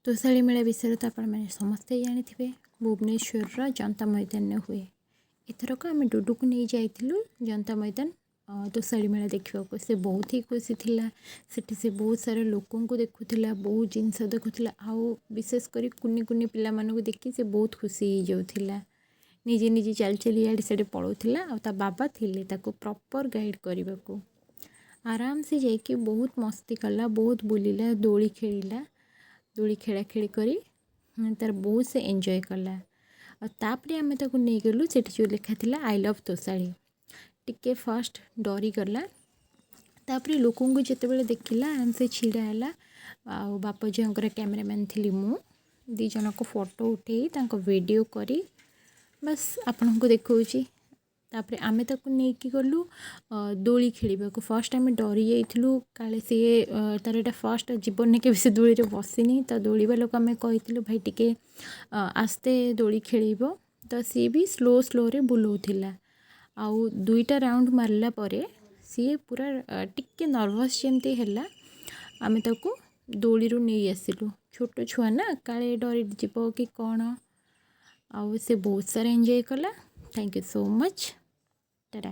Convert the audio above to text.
तोशाली मेला विषय तो आपण मैंने समस्ते जानी भुवनेश्वर जनता मैदान हुए। एथरक आम डुडू को नहीं जाइलु जनता मैदान तोशाली मेला देखा से बहुत ही खुशी थिला। सेठी से बहुत सारा लोकों को देखुला, बहुत जिनस देखुला। आउ विशेषकर कुनी कुनी पिला मानू देखी से बहुत खुशी हो जाउथिला। निजे निजे चल चली आड़े साड़े पड़ोला आ बाबा थिले ताको प्रॉपर गाइड करने को। आराम से जाकि बहुत मस्ती कला, बहुत बुलिला, दोली खेलिला, दोली खेला खेली करी तार बहुत से एंजॉय कला। तापर आम ताको नहीं गलु से जो लिखा था आई लव तोशाली। टिके फर्स्ट डरी गला, तापर लोकों को जिते देखला आराम से छिड़ा है। बाप झीर कैमेरामैन थी मु, दी जन को फोटो उठे वीडियो करी बस आपण को देखा। तापर आमे ताको नहीं गलु दोली खेल को। फर्स्ट आम डरी जाइलु काले सी तार एटा फर्स्ट जीवन के से दोली रे बसिनी। तो दोली वाला को आम कही भाई टिके आस्ते दोली खेल, तो सी भी स्लो स्लो रे बुलाऊला। आउ दुईटा राउंड मारला परे सी पूरा टिके नर्वस जमती है। आम ताको दोली रू नहीं आसिलु, छोट छुआ ना काले डरी जीव कि कौन। आउ से बहुत सारा एंजॉय कला। Thank you so much. Tata.